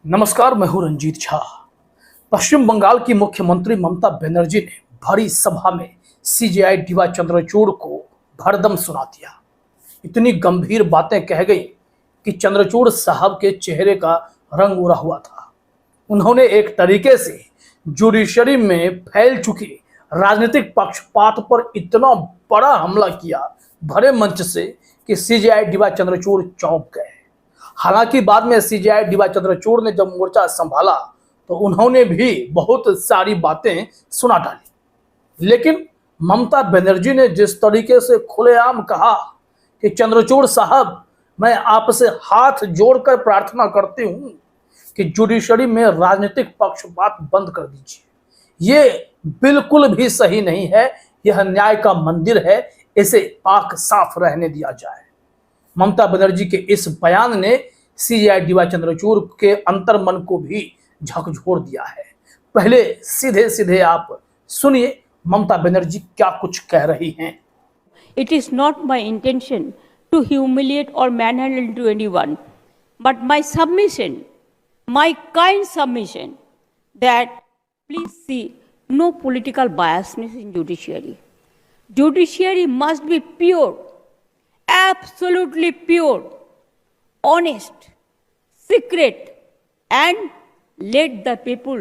नमस्कार, मैं हूं रंजीत झा। पश्चिम बंगाल की मुख्यमंत्री ममता बनर्जी ने भरी सभा में सीजेआई डीवाई चंद्रचूड़ को भरदम सुना दिया। इतनी गंभीर बातें कह गई कि चंद्रचूड़ साहब के चेहरे का रंग उड़ा हुआ था। उन्होंने एक तरीके से जुडिशरी में फैल चुकी राजनीतिक पक्षपात पर इतना बड़ा हमला किया भरे मंच से कि सीजेआई डीवाई चंद्रचूड़ चौंक गए। हालांकि बाद में सीजेआई डीवाई चंद्रचूड़ ने जब मोर्चा संभाला तो उन्होंने भी बहुत सारी बातें सुना डाली, लेकिन ममता बनर्जी ने जिस तरीके से खुलेआम कहा कि चंद्रचूड़ साहब, मैं आपसे हाथ जोड़कर प्रार्थना करती हूं कि जुडिशरी में राजनीतिक पक्षपात बंद कर दीजिए, ये बिल्कुल भी सही नहीं है, यह न्याय का मंदिर है, इसे पाक साफ रहने दिया जाए। ममता बनर्जी के इस बयान ने सीजेआई डीवाई चंद्रचूड़ के अंतर्मन को भी झकझोर दिया है। पहले सीधे सीधे आप सुनिए ममता बनर्जी क्या कुछ कह रही हैं। It is not my intention to humiliate or manhandle to anyone, but my submission, my kind submission, that please see no political biasness in judiciary. Judiciary must be pure, absolutely pure, honest, secret, and let the people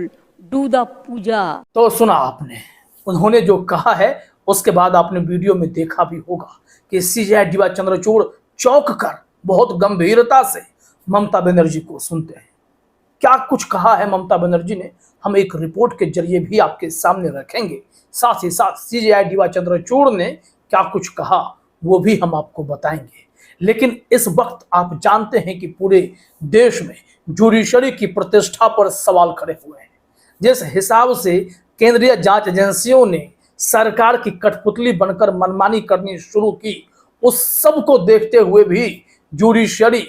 do the puja. तो सुना आपने उन्होंने जो कहा है, उसके बाद आपने वीडियो में देखा भी होगा कि सीजेआई डीवाई चंद्रचूड़ चौंक कर बहुत गंभीरता से ममता बनर्जी को सुनते हैं। क्या कुछ कहा है ममता बनर्जी ने, हम एक रिपोर्ट के जरिए भी आपके सामने रखेंगे। साथ ही साथ सीजेआई डीवाई चंद्रचूड़ ने क्या कुछ कहा वो भी हम आपको बताएंगे। लेकिन इस वक्त आप जानते हैं कि पूरे देश में जुडिशरी की प्रतिष्ठा पर सवाल खड़े हुए हैं। जिस हिसाब से केंद्रीय जांच एजेंसियों ने सरकार की कठपुतली बनकर मनमानी करनी शुरू की, उस सब को देखते हुए भी जुडिशरी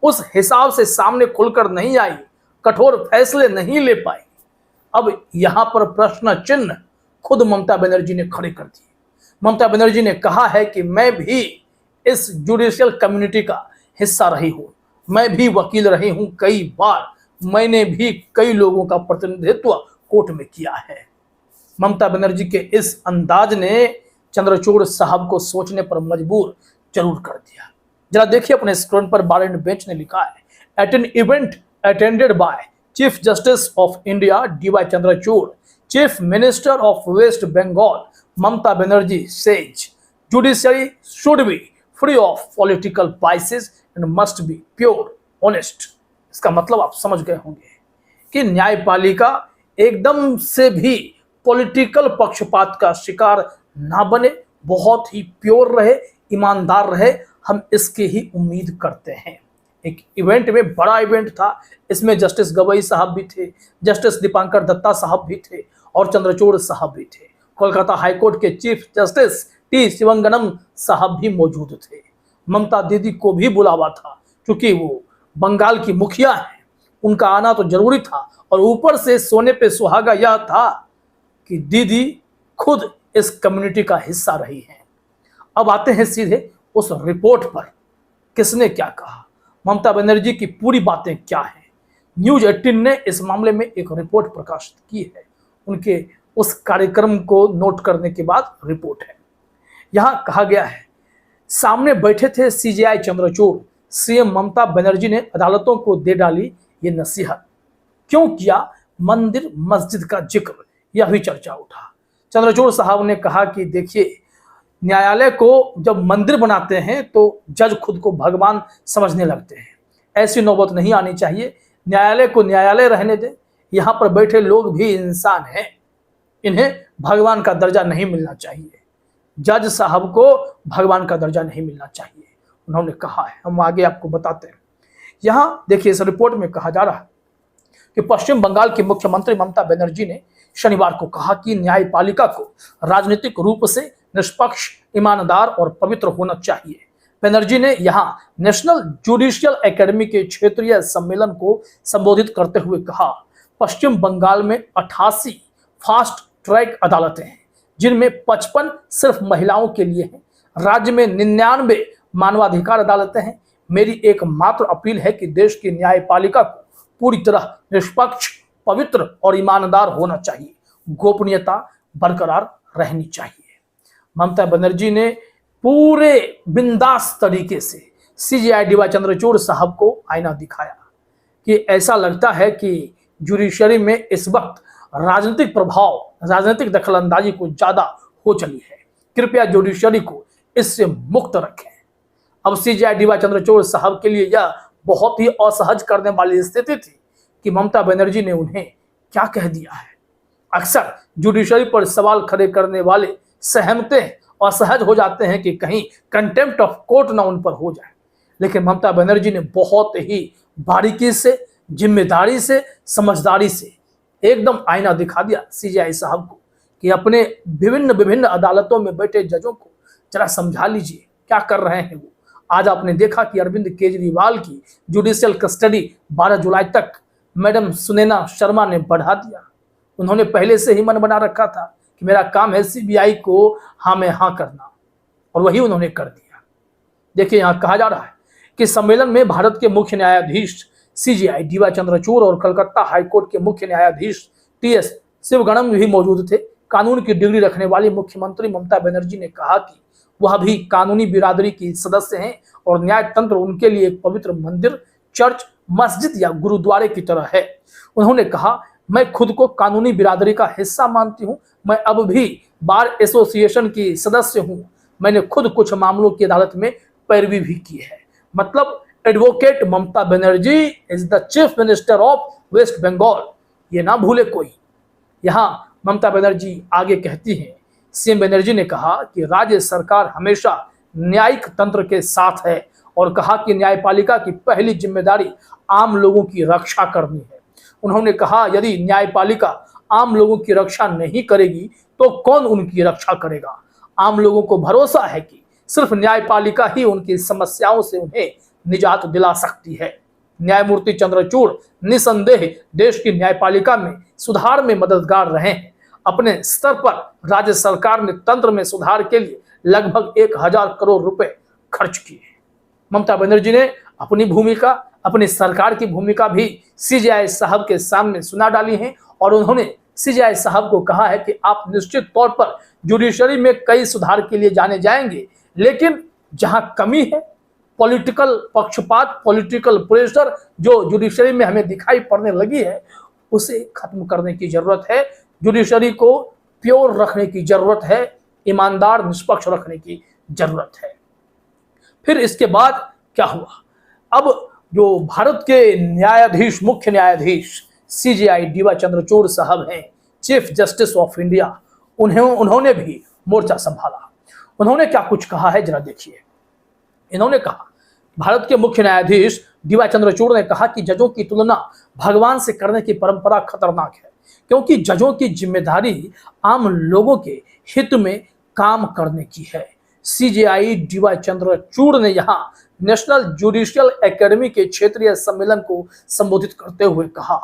उस हिसाब से सामने खुलकर नहीं आई, कठोर फैसले नहीं ले पाई। अब यहां पर प्रश्न चिन्ह खुद ममता बनर्जी ने खड़े कर दिए। ममता बनर्जी ने कहा है कि मैं भी इस जुडिशियल कम्युनिटी का हिस्सा रही हूं, मैं भी वकील रही हूं कई बार, मैंने भी कई लोगों का प्रतिनिधित्व कोर्ट में किया है। ममता बनर्जी के इस अंदाज ने चंद्रचूड़ साहब को सोचने पर मजबूर जरूर कर दिया। जरा देखिए अपने स्क्रीन पर बार एंड बेंच ने लिखा है, at an event attended by chief justice of India D Y Chandrachud, chief minister of West Bengal Mamata Banerjee says judiciary should be free of political biases and must be pure honest. इसका मतलब आप समझ गए होंगे कि न्यायपालिका एकदम से भी पॉलिटिकल पक्षपात का शिकार ना बने, बहुत ही प्योर रहे, ईमानदार रहे, हम इसकी ही उम्मीद करते हैं। एक इवेंट में, बड़ा इवेंट था, इसमें जस्टिस गवई साहब भी थे, जस्टिस दीपांकर दत्ता साहब भी थे और चंद्रचूड़ साहब भी थे। कोलकाता हाईकोर्ट के चीफ जस्टिस टी शिवंगनम साहब भी मौजूद थे। ममता दीदी को भी बुलावा था, क्योंकि वो बंगाल की मुखिया हैं, उनका आना तो जरूरी था। और ऊपर से सोने पे सुहागा यह था कि दीदी खुद इस कम्युनिटी का हिस्सा रही हैं। अब आते हैं सीधे उस रिपोर्ट पर, किसने क्या कहा, ममता बनर्जी की पूरी बातें क्या हैं। न्यूज 18 ने इस मामले में एक रिपोर्ट प्रकाशित की है। उनके उस कार्यक्रम को नोट करने के बाद रिपोर्ट है। यहां कहा गया है, सामने बैठे थे सीजेआई चंद्रचूड़, सीएम ममता बनर्जी ने अदालतों को दे डाली ये नसीहत, क्यों किया मंदिर मस्जिद का जिक्र, यह भी चर्चा उठा। चंद्रचूड़ साहब ने कहा कि देखिए, न्यायालय को जब मंदिर बनाते हैं तो जज खुद को भगवान समझने लगते हैं, ऐसी नौबत नहीं आनी चाहिए। न्यायालय को न्यायालय रहने दें, यहाँ पर बैठे लोग भी इंसान हैं, इन्हें भगवान का दर्जा नहीं मिलना चाहिए, जज साहब को भगवान का दर्जा नहीं मिलना चाहिए, उन्होंने कहा है। हम आगे आपको बताते हैं। यहाँ देखिए, इस रिपोर्ट में कहा जा रहा है कि पश्चिम बंगाल की मुख्यमंत्री ममता बनर्जी ने शनिवार को कहा कि न्यायपालिका को राजनीतिक रूप से निष्पक्ष, ईमानदार और पवित्र होना चाहिए। बनर्जी ने यहां नेशनल जुडिशियल एकेडमी के क्षेत्रीय सम्मेलन को संबोधित करते हुए कहा, पश्चिम बंगाल में 88 फास्ट ट्रैक अदालतें हैं, जिनमें 55 सिर्फ महिलाओं के लिए हैं। राज्य में 99 मानवाधिकार अदालतें हैं। मेरी एकमात्र अपील है कि देश की न्यायपालिका को पूरी तरह निष्पक्ष, पवित्र और ईमानदार होना चाहिए। गोपनीयता बरकरार रहनी चाहिए। ममता बनर्जी ने पूरे बिंदास तरीके से सीजेआई डीवाई चंद्रचूड़ साहब को आईना दिखाया कि ऐसा लगता है कि जुडिशरी में इस वक्त राजनीतिक प्रभाव, राजनीतिक दखलंदाजी को ज्यादा हो चली है। कृपया जुडिशरी को इससे मुक्त रखें। अब सीजेआई डीवाई चंद्रचूड़ साहब के लिए यह बहुत ही असहज करने वाली स्थिति थी कि ममता बनर्जी ने उन्हें क्या कह दिया है। अक्सर जुडिशरी पर सवाल खड़े करने वाले सहमते हैं, असहज हो जाते हैं कि कहीं कंटेम्प्ट ऑफ कोर्ट ना उन पर हो जाए, लेकिन ममता बनर्जी ने बहुत ही बारीकी से, जिम्मेदारी से, समझदारी से एकदम आईना दिखा दिया सीजेआई साहब को कि अपने विभिन्न अदालतों में बैठे जजों को जरा समझा लीजिए क्या कर रहे हैं वो। आज आपने देखा कि अरविंद केजरीवाल की जुडिशियल कस्टडी 12 जुलाई तक मैडम सुनैना शर्मा ने बढ़ा दिया। उन्होंने पहले से ही मन बना रखा था कि मेरा काम है सीबीआई को हाँ में हाँ करना, और वही उन्होंने कर दिया। देखिए, यहाँ कहा जा रहा है कि सम्मेलन में भारत के मुख्य न्यायाधीश सीजेआई डीवाई चंद्रचूड़ और कलकत्ता हाईकोर्ट के मुख्य न्यायाधीश टीएस शिवगणम भी मौजूद थे। कानून की डिग्री रखने वाली मुख्यमंत्री ममता बनर्जी ने कहा कि वह भी कानूनी बिरादरी की सदस्य हैं और न्याय तंत्र उनके लिए एक पवित्र मंदिर, चर्च, मस्जिद या गुरुद्वारे की तरह है। उन्होंने कहा, मैं खुद को कानूनी बिरादरी का हिस्सा मानती हूं। मैं अब भी बार एसोसिएशन की सदस्य हूं। मैंने खुद कुछ मामलों की अदालत में पैरवी भी की है। मतलब advocate Mamata Banerjee is the chief minister of West Bengal, ये ना भूले कोई। यहाँ ममता बनर्जी आगे कहती हैं, सीएम बनर्जी ने कहा कि राज्य सरकार हमेशा न्यायिक तंत्र के साथ है और कहा कि न्यायपालिका की पहली जिम्मेदारी आम लोगों की रक्षा करनी है। उन्होंने कहा, यदि न्यायपालिका आम लोगों की रक्षा नहीं करेगी तो कौन उनकी रक्षा करेगा। आम लोगों को भरोसा है कि सिर्फ न्यायपालिका ही उनकी समस्याओं से उन्हें निजात दिला सकती है। न्यायमूर्ति चंद्रचूड़ निसंदेह देश की न्यायपालिका में सुधार में मददगार रहे हैं। अपने स्तर पर राज्य सरकार ने तंत्र में सुधार के लिए लगभग 1000 करोड़ रुपए खर्च किए। ममता बनर्जी ने अपनी भूमिका, अपनी सरकार की भूमिका भी सीजेआई साहब के सामने सुना डाली है और उन्होंने सीजेआई साहब को कहा है कि आप निश्चित तौर पर जुडिशरी में कई सुधार के लिए जाने जाएंगे, लेकिन जहां कमी है, पॉलिटिकल पक्षपात, पॉलिटिकल प्रेशर जो जुडिशरी में हमें दिखाई पड़ने लगी है, उसे खत्म करने की जरूरत है। जुडिशरी को प्योर रखने की जरूरत है, ईमानदार, निष्पक्ष रखने की जरूरत है। फिर इसके बाद क्या हुआ? अब जो भारत के न्यायाधीश, मुख्य न्यायाधीश सीजेआई डीवाई चंद्रचूड़ साहब हैं, चीफ जस्टिस ऑफ इंडिया, उन्होंने भी मोर्चा संभाला। उन्होंने क्या कुछ कहा है जरा देखिए। इन्होंने कहा, भारत के मुख्य न्यायाधीश डीवाई चंद्रचूड़ ने कहा कि जजों की तुलना भगवान से करने की परंपरा खतरनाक है, क्योंकि जजों की जिम्मेदारी आम लोगों के हित में काम करने की है। सीजेआई डीवाई चंद्रचूड़ ने यहाँ नेशनल जुडिशियल एकेडमी के क्षेत्रीय सम्मेलन को संबोधित करते हुए कहा,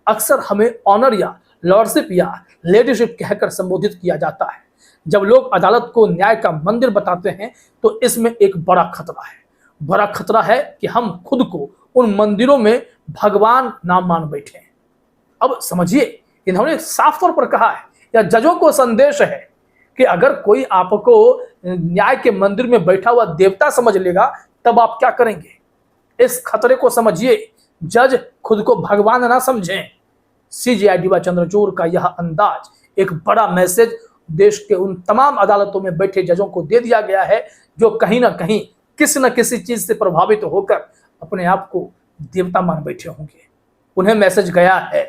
अक्सर हमें ऑनर या लॉर्डशिप या लेडीशिप कहकर संबोधित किया जाता है। जब लोग अदालत को न्याय का मंदिर बताते हैं तो इसमें एक बड़ा खतरा है। बड़ा खतरा है कि हम खुद को उन मंदिरों में भगवान ना मान बैठे। अब समझिए, इन्होंने साफ तौर पर कहा है, या जजों को संदेश है कि अगर कोई आपको न्याय के मंदिर में बैठा हुआ देवता समझ लेगा तब आप क्या करेंगे। इस खतरे को समझिए, जज खुद को भगवान ना समझें। सीजेआई डीवाई चंद्रचूड़ का यह अंदाज एक बड़ा मैसेज देश के उन तमाम अदालतों में बैठे जजों को दे दिया गया है जो कहीं ना कहीं किसी न किसी चीज से प्रभावित होकर अपने आप को देवता मान बैठे होंगे। उन्हें मैसेज गया है,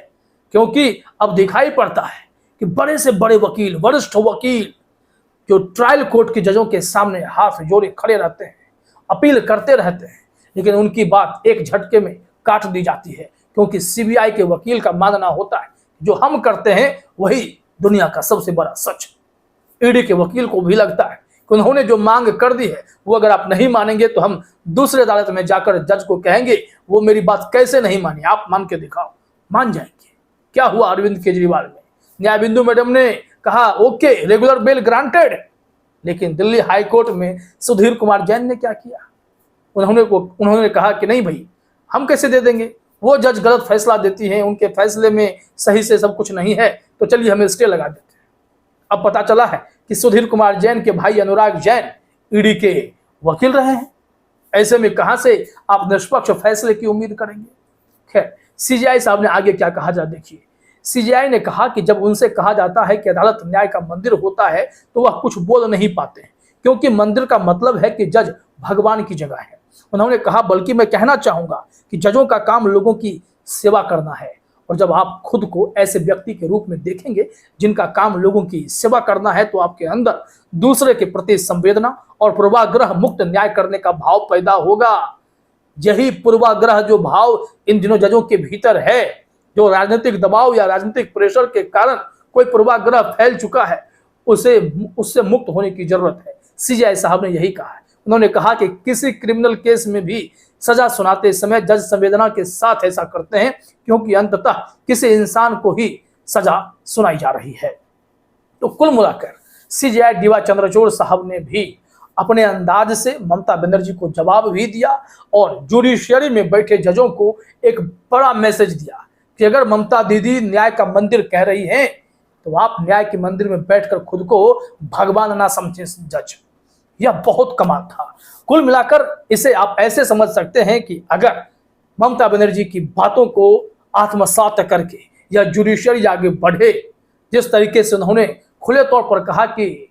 क्योंकि अब दिखाई पड़ता है कि बड़े से बड़े वकील, वरिष्ठ वकील जो ट्रायल कोर्ट के जजों के सामने हाथ जोड़े खड़े रहते हैं, अपील करते रहते हैं, लेकिन उनकी बात एक झटके में काट दी जाती है, क्योंकि सीबीआई के वकील का मानना होता है जो हम करते हैं वही दुनिया का सबसे बड़ा सच। ईडी के वकील को भी लगता है कि उन्होंने जो मांग कर दी है वो अगर आप नहीं मानेंगे तो हम दूसरे अदालत में जाकर जज को कहेंगे वो मेरी बात कैसे नहीं मानी, आप मान के दिखाओ। मान जाएंगे। क्या हुआ अरविंद केजरीवाल में? न्यायबिंदु मैडम ने कहा ओके, रेगुलर बेल ग्रांटेड, लेकिन दिल्ली हाई कोर्ट में सुधीर कुमार जैन ने क्या किया? उन्होंने कहा कि नहीं भाई, हम कैसे दे देंगे, वो जज गलत फैसला देती हैं, उनके फैसले में सही से सब कुछ नहीं है, तो चलिए हम स्टे लगा देते हैं। अब पता चला है कि सुधीर कुमार जैन के भाई अनुराग जैन ईडी के वकील रहे हैं। ऐसे में कहां से आप निष्पक्ष फैसले की उम्मीद करेंगे। खैर, सीजेआई साहब ने आगे क्या कहा जा देखिए। सीजेआई ने कहा कि जब उनसे कहा जाता है कि अदालत न्याय का मंदिर होता है तो वह कुछ बोल नहीं पाते हैं, क्योंकि मंदिर का मतलब है कि जज भगवान की जगह है। उन्होंने कहा, बल्कि मैं कहना चाहूंगा कि जजों का काम लोगों की सेवा करना है, और जब आप खुद को ऐसे व्यक्ति के रूप में देखेंगे जिनका काम लोगों की सेवा करना है, तो आपके अंदर दूसरे के प्रति संवेदना और पूर्वाग्रह मुक्त न्याय करने का भाव पैदा होगा। यही पूर्वाग्रह जो भाव इन दिनों जजों के भीतर है, जो राजनीतिक दबाव या राजनीतिक प्रेशर के कारण कोई पूर्वाग्रह फैल चुका है, उससे मुक्त होने की जरूरत है। सीजेआई साहब ने यही कहा है। उन्होंने कहा कि किसी क्रिमिनल केस में भी सजा सुनाते समय जज संवेदना के साथ ऐसा करते हैं, क्योंकि अंततः किसी इंसान को ही सजा सुनाई जा रही है। तो कुल मिलाकर सीजेआई डीवाई चंद्रचूड़ साहब ने भी अपने अंदाज से ममता बनर्जी को जवाब भी दिया और जुडिशियरी में बैठे जजों को एक बड़ा मैसेज दिया कि अगर ममता दीदी न्याय का मंदिर कह रही हैं, तो आप न्याय के मंदिर में बैठकर खुद को भगवान ना समझें जज। यह बहुत कमाल था। कुल मिलाकर इसे आप ऐसे समझ सकते हैं कि अगर ममता बनर्जी की बातों को आत्मसात करके या जुडिशियरी आगे बढ़े, जिस तरीके से उन्होंने खुले तौर पर कहा कि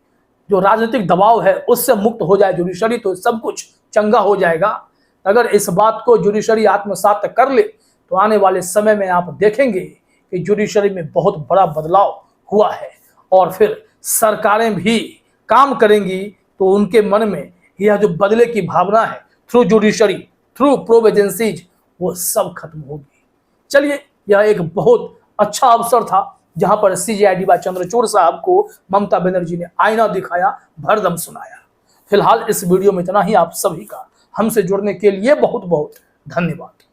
जो राजनीतिक दबाव है उससे मुक्त हो जाए जुडिशियरी, तो सब कुछ चंगा हो जाएगा। अगर इस बात को जुडिशियरी आत्मसात कर ले, तो आने वाले समय में आप देखेंगे कि जुडिशियरी में बहुत बड़ा बदलाव हुआ है, और फिर सरकारें भी काम करेंगी तो उनके मन में यह जो बदले की भावना है through judiciary, through probe agencies, वो सब खत्म होगी। चलिए, यह एक बहुत अच्छा अवसर था जहां पर सीजेआई डीवाई चंद्रचूड़ साहब को ममता बनर्जी ने आईना दिखाया, भरदम सुनाया। फिलहाल इस वीडियो में इतना ही। आप सभी का हमसे जुड़ने के लिए बहुत बहुत धन्यवाद।